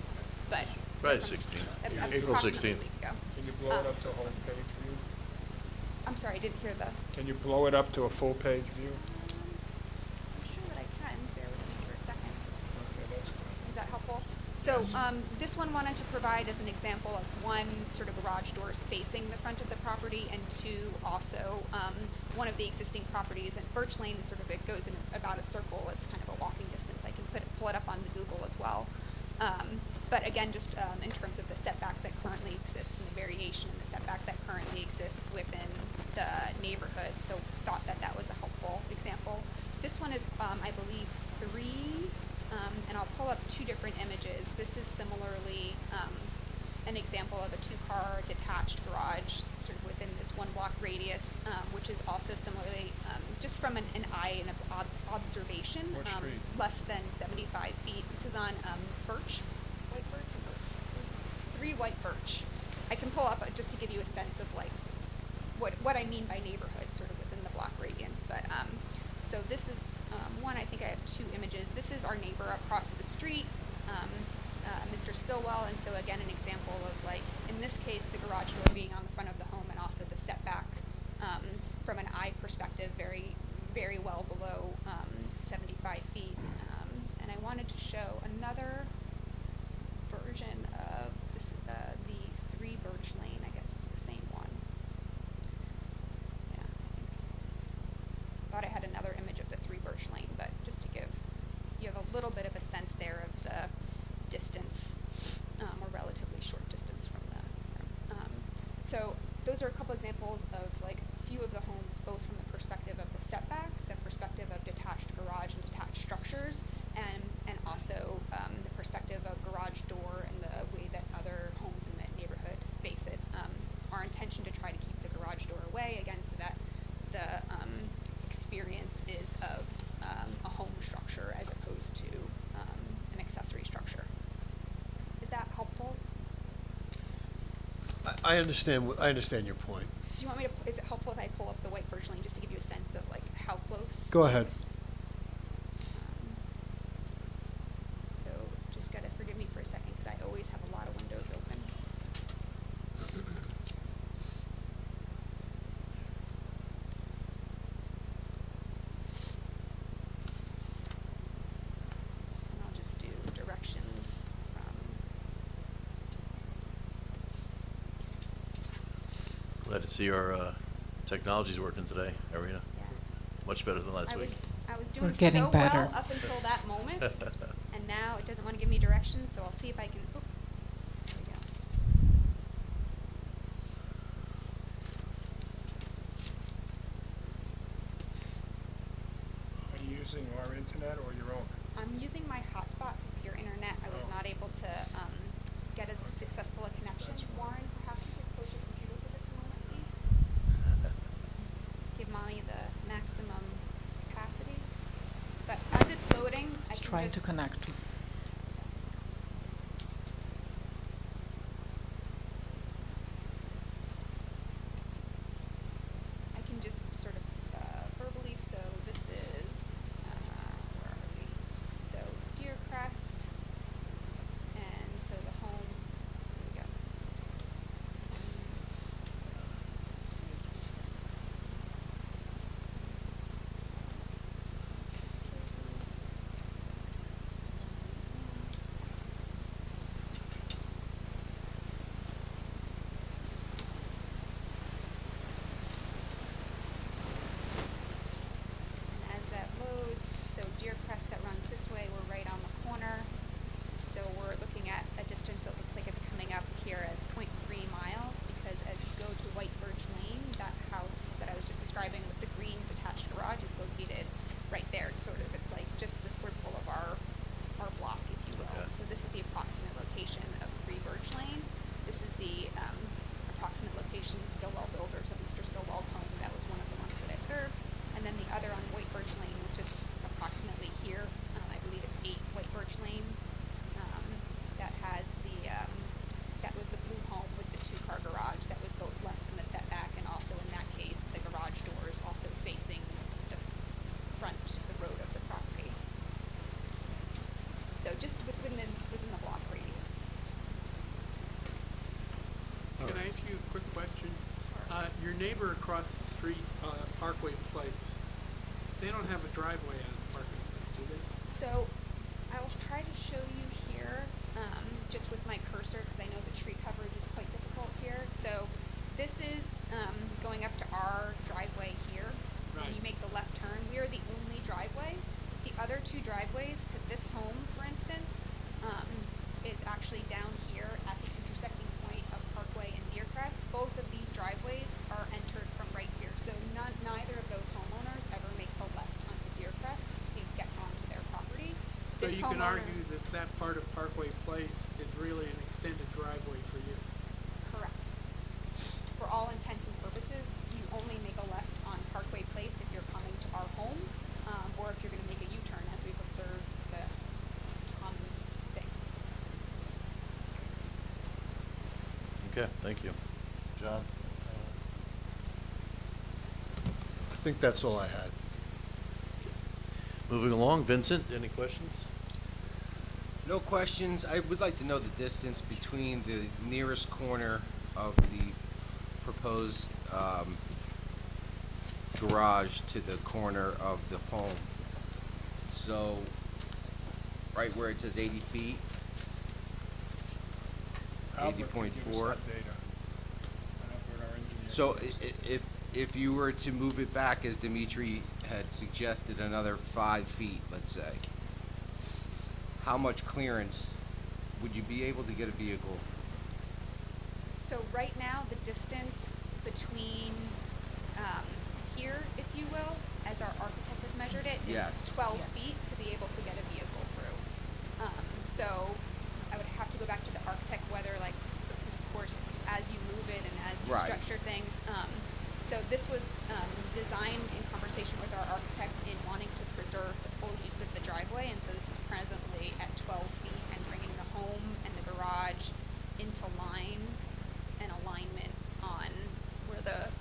but. Right, 16th. April approximately 16th. a week ago. Can you blow it up to home page view? sorry, I didn't hear the. Can you blow it up to a full-page view? I'm sure that I can. Bear with me for a second. Okay, that's good. Is that helpful? So this one wanted to provide as an example of one, sort of garage doors facing the front of the property, and two, also one of the existing properties. And Birch Lane is sort of, it goes in about a circle. It's kind of a walking distance. I can pull it up on the Google as well. But again, just in terms of the setback that currently exists and the variation in the setback that currently exists within the neighborhood. So thought that that was a helpful example. This one is, I believe, 3. And I'll pull up 2 different images. This is similarly an example of a 2-car detached garage sort of within this 1 block radius, which is also similarly, just from an eye and observation, What street? less than 75 feet. This is on Birch, White Birch, or Birch? 3 White Birch. I can pull up just to give you a sense of like what I mean by neighborhood sort of within the block radius. But so this is one, I think I have 2 images. This is our neighbor across the street, Mr. Stillwell, and so again an example of like, in this case, the garage door being on the front of the home and also the setback from an eye perspective very, very well below 75 feet. And I wanted to show another version of this, the 3 Birch Lane. I guess it's the same one. Yeah, thought I had another image of the 3 Birch Lane, but just to give you have a little bit of a sense there of the distance, or relatively short distance from the. So those are a couple examples of like a few of the homes, both from the perspective of the setback, the perspective of detached garage and detached structures, and also the perspective of garage door and the way that other homes in the neighborhood face it. Our intention to try to keep the garage door away, again, so that the experience is of a home structure as opposed to an accessory structure. Is that helpful? I understand your point. Do you want me to? Is it helpful if I pull up the White Birch Lane just to give you a sense of like how close? Go ahead. So just gotta forgive me for a second because I always have a lot of windows open. And I'll just do directions from. Glad to see our technology's working today, Arena. Yeah. Much better than last week. I was doing getting so better. well up until that moment, and now it doesn't want to give me directions, so I'll see if I can. Oop, there we go. Are you using our internet or your own? I'm using my hotspot because of your internet. I was Oh. not able to get as successful a connection. Warren, perhaps you could close your computer for just a moment, please. Give mommy the maximum capacity. But as it's loading, I It's can trying just to connect. I can just sort of verbally, so this is, where are we? So Deer Crest, and so the home, here we go. And as that loads, so Deer Crest that runs this way, we're right on the corner. So we're looking at a distance that looks like it's coming up here as 0.3 miles, because as you go to White Birch Lane, that house that I was just describing with the green detached garage is located right there. It's sort of, it's like just the circle of our block, if you will. Okay. So this is the approximate location of 3 Birch Lane. This is the approximate location, Stillwell Builders, of Mr. Stillwell's home. That was one of the ones that I observed. And then the other on White Birch Lane, which is approximately here. I believe it's 8 White Birch Lane. That has the, that was the blue home with the 2-car garage that was both less than the setback, and also in that case, the garage doors also facing the front, the road of the property. So just within the block radius. Can I ask you a quick question? Your neighbor across the street, Parkway Place, they don't have a driveway on Parkway Place, do they? So I will try to show you here, just with my cursor, because I know the tree coverage is quite difficult here. So this is going up to our driveway here. Right. When you make the left turn, we are the only driveway. The other two driveways to this home, for instance, is actually down here at the intersecting point of Parkway and Deercrest. Both of these driveways are entered from right here. So neither of those homeowners ever makes a left onto Deercrest to get onto their property. So This you can homeowner- argue that that part of Parkway Place is really an extended driveway for you. Correct. For all intents and purposes, you only make a left on Parkway Place if you're coming to our home, or if you're gonna make a U-turn, as we've observed, it's a common thing. Okay, thank you. John? I think that's all I had. Moving along, Vincent, any questions? No questions. I would like to know the distance between the nearest corner of the proposed garage to the corner of the home. So, right where it says 80 feet, Albert can give us 80.4. that data. Albert, our engineer, So can give us if you were to move it back, as Dimitri had suggested, another 5 feet, let's say, how much clearance would you be able to get a vehicle? So right now, the distance between, here, if you will, as our architect has measured it, is Yes. 12 feet to be able to get a vehicle through. So I would have to go back to the architect, whether like, of course, as you move it and as you Right. structure things. So this was designed in conversation with our architect in wanting to preserve the full use of the driveway, and so this is presently at 12 feet and bringing the home and the garage into line and alignment on where the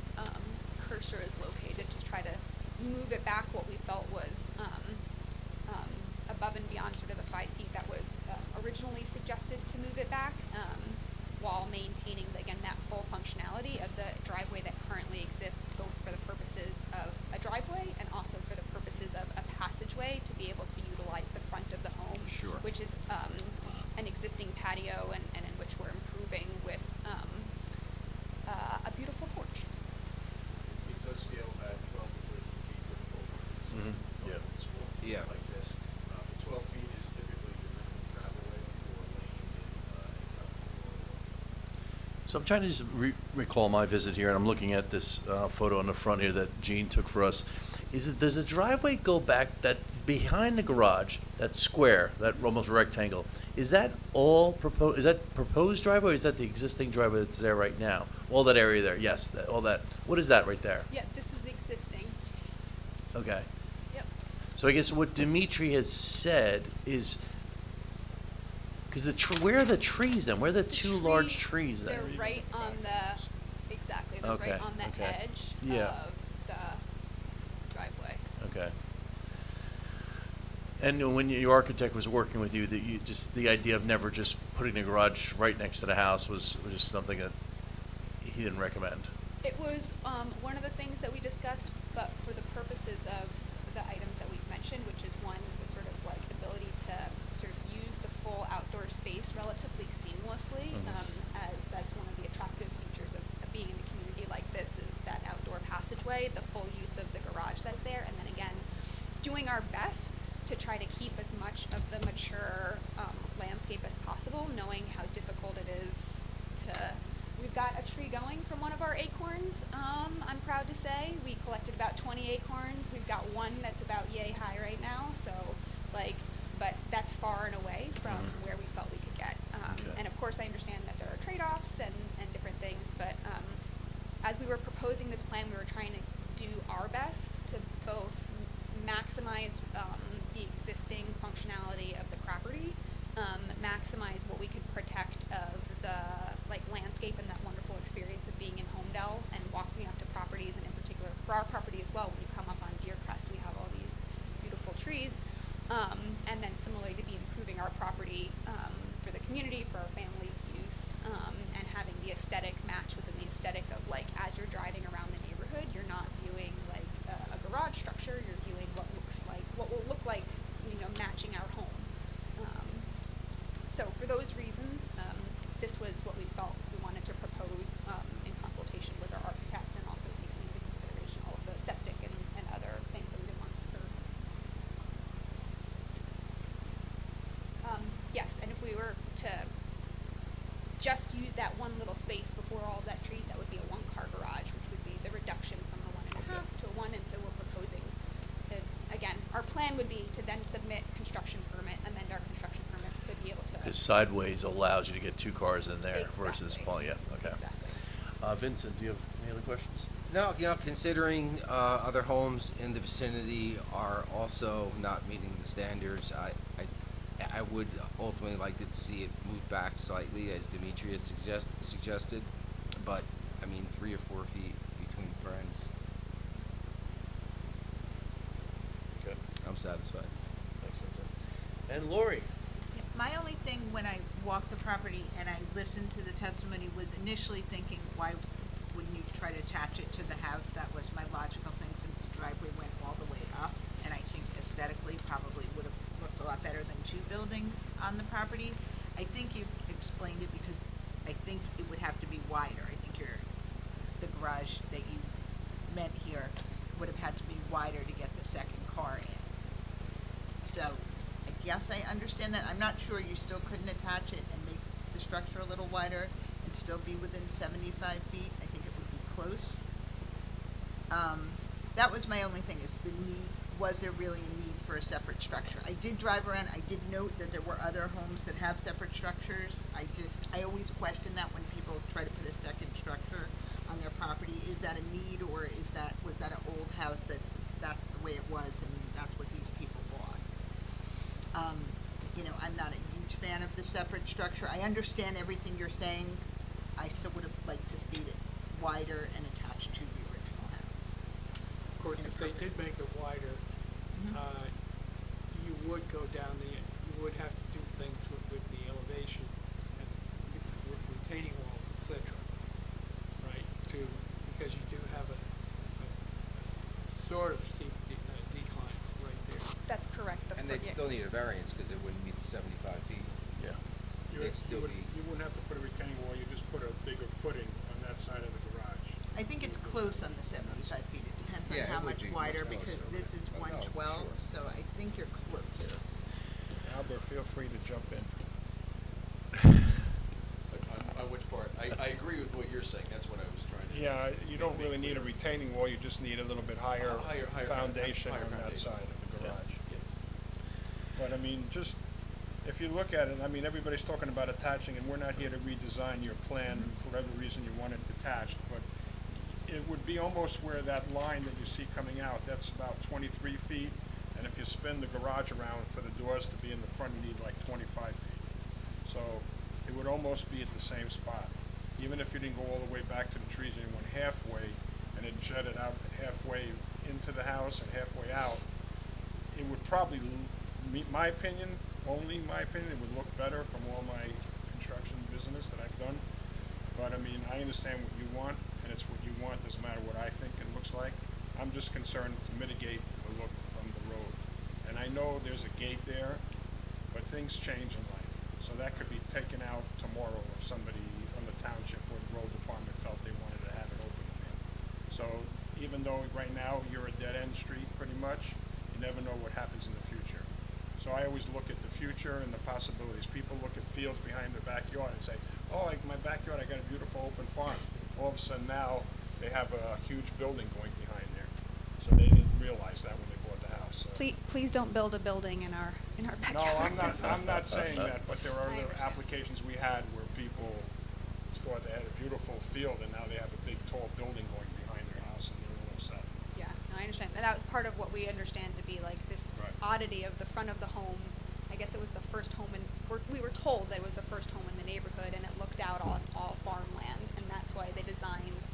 cursor is located to try to move it back what we felt was above and beyond sort of the 5 feet that was originally suggested to move it back, while maintaining, again, that full functionality of the driveway that currently exists, both for the purposes of a driveway and also for the purposes of a passageway to be able to utilize the front of the home, Sure. which is an existing patio and in which we're improving with a beautiful porch. It does scale at 12 to 13 feet with the Mhm, yeah. Small Yeah. like this. 12 feet is typically the minimum travelway for lane in So I'm trying to just recall my visit here, and I'm looking at this photo on the front here that Gene took for us. Does the driveway go back that behind the garage, that square, that almost rectangle? Is that all proposed? Is that proposed driveway, or is that the existing driveway that's there right now? All that area there, yes, all that. What is that right there? Yeah, this is existing. Okay. Yep. So I guess what Dimitri has said is, because where are the trees then? Where are the two large trees They're then? right on the, exactly, they're Okay, right on the okay. edge Yeah. of the driveway. Okay. And when your architect was working with you, that you just, the idea of never just putting a garage right next to the house was just something that he didn't recommend? It was one of the things that we discussed, but for the purposes of the items that we've mentioned, which is one, the sort of like ability to sort of use the full outdoor space relatively seamlessly, as that's one of the attractive features of being in a community like this, is that outdoor passageway, the full use of the garage that's there, and then again, doing our best to try to keep as much of the mature landscape as possible, knowing how difficult it is to. We've got a tree going from one of our acorns. I'm proud to say we collected about 20 acorns. We've got one that's about yay high right now. So, but that's far and away from where we felt we could get. Okay. And of course, I understand that there are trade-offs and different things. But as we were proposing this plan, we were trying to do our best to both maximize the existing functionality of the property, maximize what we could protect of the landscape and that wonderful experience of being in Holmdel and walking up to properties, and in particular for our property as well, when you come up on Deercrest, we have all these beautiful trees, and then similarly to be improving our property for the community, for our family's use, and having the aesthetic match within the aesthetic of as you're driving just use that one little space before all of that trees, that would be a one-car garage, which would be the reduction from the 1.5 to a 1, and so we're proposing to, again, our plan would be to then submit construction permit, amend our construction permits to be able to. Because sideways allows you to get 2 cars in there versus, Exactly. well, yeah, okay. Exactly. Vincent, do you have any other questions? No, considering other homes in the vicinity are also not meeting the standards, I would ultimately like to see it move back slightly, as Demetrius suggested. But I mean, 3 or 4 feet between friends. Good. I'm satisfied. Thanks, Vincent. And Lori? My only thing when I walked the property and I listened to the testimony was initially thinking, why wouldn't you try to attach it to the house? That was my logical thing, since the driveway went all the way up, and I think aesthetically probably would have looked a lot better than 2 buildings on the property. I think you've explained it because I think it would have to be wider. I think the garage that you meant here would have had to be wider to get the second car in. So I guess I understand that. I'm not sure you still couldn't attach it and make the structure a little wider and still be within 75 feet. I think it would be close. That was my only thing, is the need, was there really a need for a separate structure? I did drive around, I did note that there were other homes that have separate structures. I always question that when people try to put a second structure on their property. Is that a need, or was that an old house that's the way it was and that's what these people bought? I'm not a huge fan of the separate structure. I understand everything you're saying. I still would have liked to see it wider and attached to the original house. Of course, if they did make it wider, you would go down you would have to do things with the elevation and with retaining walls, etc. Right? Because you do have a sort of steep decline right there. That's correct. And they'd still need a variance because it wouldn't meet the 75 feet. Yeah. They'd still be. You wouldn't have to put a retaining wall, you just put a bigger footing on that side of the garage. I think it's close on the 75 feet. It depends on Yeah, how it would much be much wider, closer, because this is but no, 112, sure. so I think you're close. Albert, feel free to jump in. On which part? I agree with what you're saying, that's what I was trying to. Yeah, you don't really need a retaining wall, you just need a little bit higher foundation higher on that foundation. side of the garage. Yes. But I mean, just, if you look at it, I mean, everybody's talking about attaching, and we're not here to redesign your plan for whatever reason you want it detached, but it would be almost where that line that you see coming out, that's about 23 feet, and if you spin the garage around for the doors to be in the front, you need like 25 feet. So it would almost be at the same spot. Even if you didn't go all the way back to the trees and you went halfway, and then jetted out halfway into the house and halfway out, it would probably, my opinion, only my opinion, it would look better from all my construction business that I've done. But I mean, I understand what you want, and it's what you want, doesn't matter what I think it looks like. I'm just concerned to mitigate the look from the road. And I know there's a gate there, but things change in life. So that could be taken out tomorrow if somebody from the township or the road department felt they wanted to have it open again. So even though right now you're a dead-end street pretty much, you never know what happens in the future. So I always look at the future and the possibilities. People look at fields behind their backyard and say, oh, like my backyard, I got a beautiful open farm. All of a sudden now, they have a huge building going behind there. So they didn't realize that when they bought the house. So. Please don't build a building in our backyard. No, I'm not saying that, but there are I other understand. applications we had where people thought they had a beautiful field and now they have a big tall building going behind their house and they're all upset. Yeah, no, I understand. And that was part of what we understand to be like this Right. oddity of the front of the home. I guess it was the first home we were told that it was the first home in the neighborhood, and it looked out on all farmland, and that's why they designed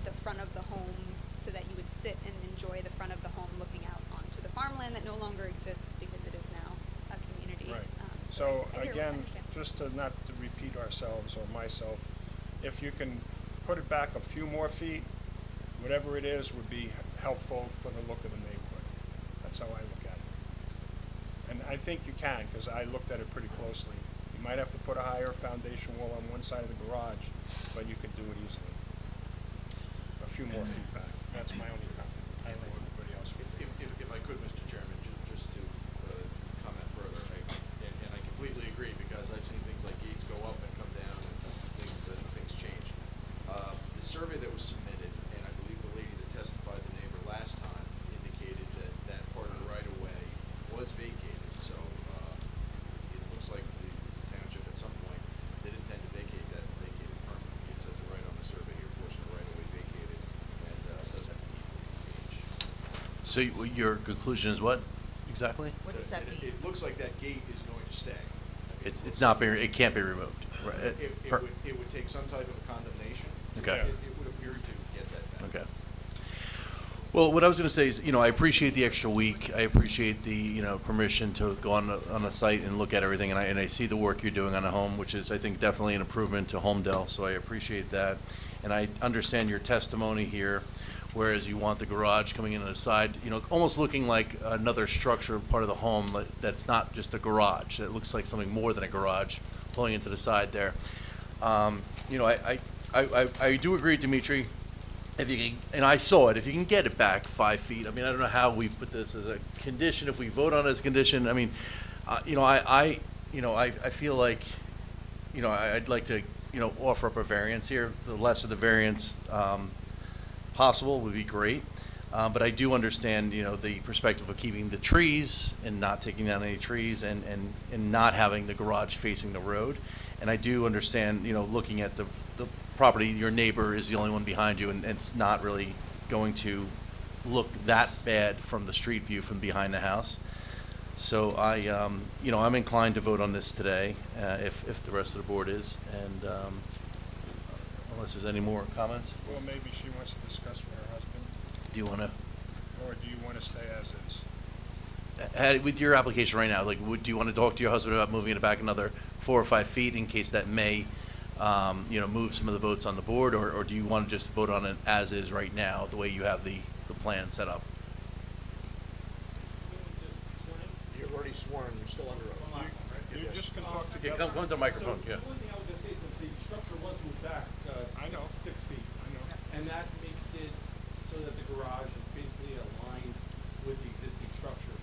the front of the home so that you would sit and enjoy the front of the home looking out onto the farmland that no longer exists because it is now a community. Right. So So I hear what- I again, understand. just to not to repeat ourselves or myself, if you can put it back a few more feet, whatever it is would be helpful for the look of the neighborhood. That's how I look at it. And I think you can, because I looked at it pretty closely. You might have to put a higher foundation wall on one side of the garage, but you could do it easily. A few more feet back. That's my only comment. I don't know what everybody else would think. If I could, Mr. Chairman, just to comment further, and I completely agree, because I've seen things like gates go up and come down, and survey that was submitted, and I believe the lady that testified, the neighbor last time, indicated that that part of the right-of-way was vacated, so, it looks like the township at some point did intend to vacate that vacated permanently. It says it right on the survey here, portion of right-of-way vacated, and, does have to be changed. So your conclusion is what, exactly? What does that mean? It looks like that gate is going to stay. I mean, It's not being, it can't be removed. Right. It would take some type of a condemnation. Okay. It would appear to get that back. Okay. Well, what I was going to say is, I appreciate the extra week. I appreciate the, permission to go on the site and look at everything, and I see the work you're doing on the home, which is, I think, definitely an improvement to Holmdel, so I appreciate that. And I understand your testimony here, whereas you want the garage coming in on the side, almost looking like another structure, part of the home that's not just a garage. It looks like something more than a garage pulling into the side there. I do agree, Dimitri. If you can, and I saw it, if you can get it back 5 feet, I mean, I don't know how we put this as a condition, if we vote on it as a condition, I mean, I feel like, I'd like to, offer up a variance here. The less of the variance possible would be great. But I do understand, the perspective of keeping the trees and not taking down any trees and not having the garage facing the road. And I do understand, looking at the property, your neighbor is the only one behind you, and it's not really going to look that bad from the street view from behind the house. So I'm inclined to vote on this today, if the rest of the board is, and unless there's any more comments. Well, maybe she wants to discuss with her husband, Do you want to? or do you want to stay as is? With your application right now, like, do you want to talk to your husband about moving it back another 4 or 5 feet in case that may, move some of the votes on the board, or do you want to just vote on it as is right now, the way you have the plan set up? You're already sworn, you're still under oath. You just can talk Yeah, together. come to the microphone, yeah. So the only thing I was gonna say is that the structure was moved back, I know. 6 feet. I know. And that makes it so that the garage is basically aligned with the existing structure.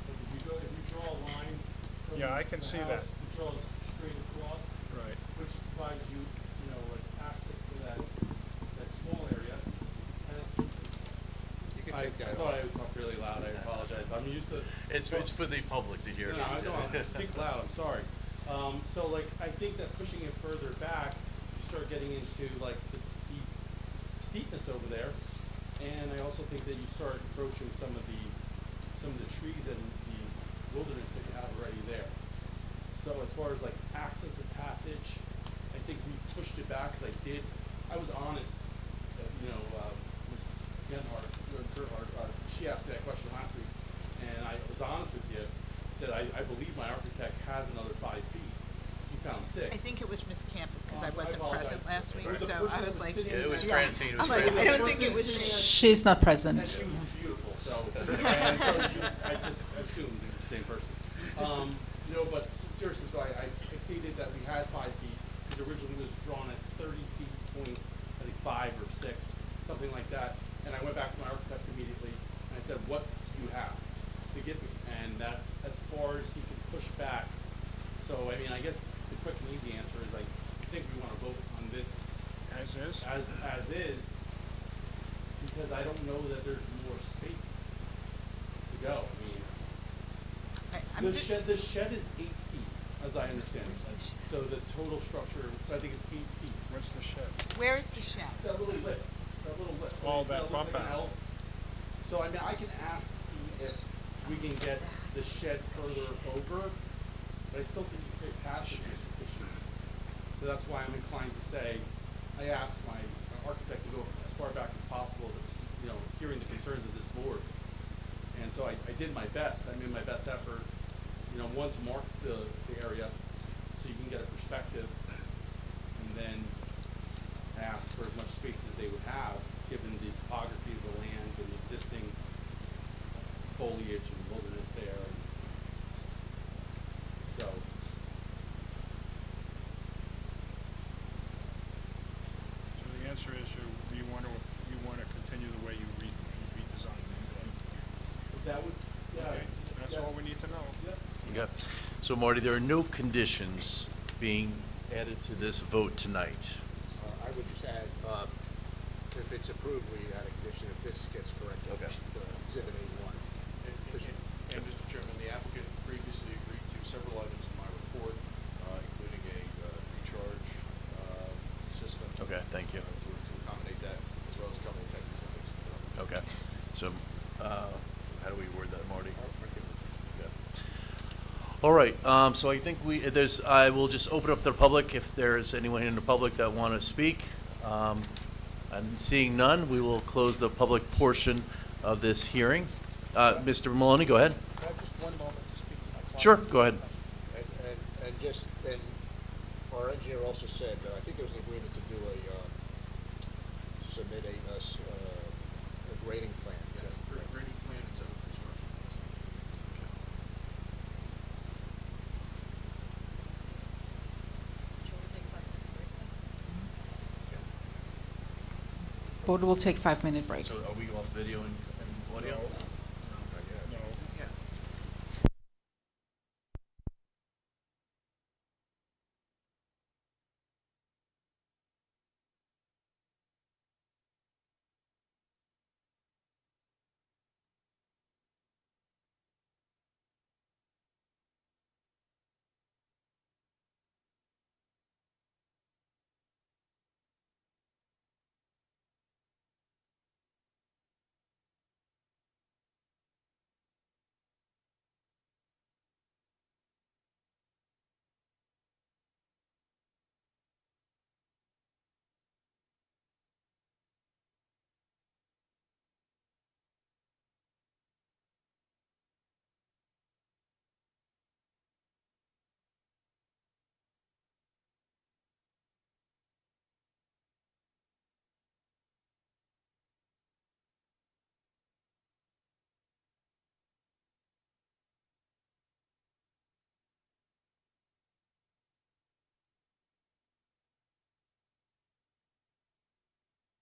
Like if you draw a line from Yeah, I can the see house, that. it draws straight across, Right. which provides you, like access to that small area. And You can I take that thought off. I would talk really loud, I apologize. I'm used to. It's for the public to hear. No, I don't, speak loud, I'm sorry. So like, I think that pushing it further back, you start getting into like the steepness over there. And I also think that you start approaching some of the trees and the wilderness that you have already there. So as far as like access and passage, I think we pushed it back, cause I was honest, that, Ms. Gerhardt, she asked me that question last week, and I was honest with you. I said, I believe my architect has another 5 feet. He found 6. I think it was Miss Campus, because I I wasn't apologize. present last week, Right. so The person I that was was like. sitting Yeah, it was yeah. Francine, it was I'm like, Francine. I don't think it was me. She's not present. And she was beautiful, so, I just assumed it was the same person. But seriously, so I stated that we had 5 feet, because originally it was drawn at 30 feet, point, I think 5 or 6, something like that. And I went back to my architect immediately, and I said, what do you have to give me? And that's as far as he could push back. So, I mean, I guess the quick and easy answer is, I think we want to vote on this As is? as is, because I don't know that there's more space to go. I mean, I'm the just- shed is 8 feet, as I understand it. So the total structure, so I think it's 8 feet. What's the shed? Where is the shed? That little lip. So Oh, it's- that looks bump like an out. L. So I mean, I can ask to see if we can get the shed further over, but I still think you create passage issues. So that's why I'm inclined to say, I asked my architect to go as far back as possible, hearing the concerns of this board. And so I did my best. I made my best effort, one, to mark the area so you can get a perspective, and then ask for as much space as they would have, given the topography of the land and the existing foliage and wilderness there. So, So the answer is you want to continue the way you redesigned it. that would, yeah. Okay, that's yes. all we need to know. Yep. Okay. So Marty, there are no conditions being added to this vote tonight. I would just add, it's approved, we add a condition if this gets corrected. Okay. Exhibit A1. And Mr. Chairman, the applicant previously agreed to several items in my report, including a recharge system. Okay, thank you. To accommodate that, as well as a couple of technical fixes. Okay, so, how do we word that, Marty? Okay. All right, so I think I will just open up to the public if there's anyone in the public that want to speak. I'm seeing none, we will close the public portion of this hearing. Mr. Maloney, go ahead. Can I have just one moment to speak to my client? Sure, go ahead. And our engineer also said, I think there was an agreement to do submit a grading plan. Yes, grading plan and civil construction plans. Board will take 5-minute break. So are we off video and audio?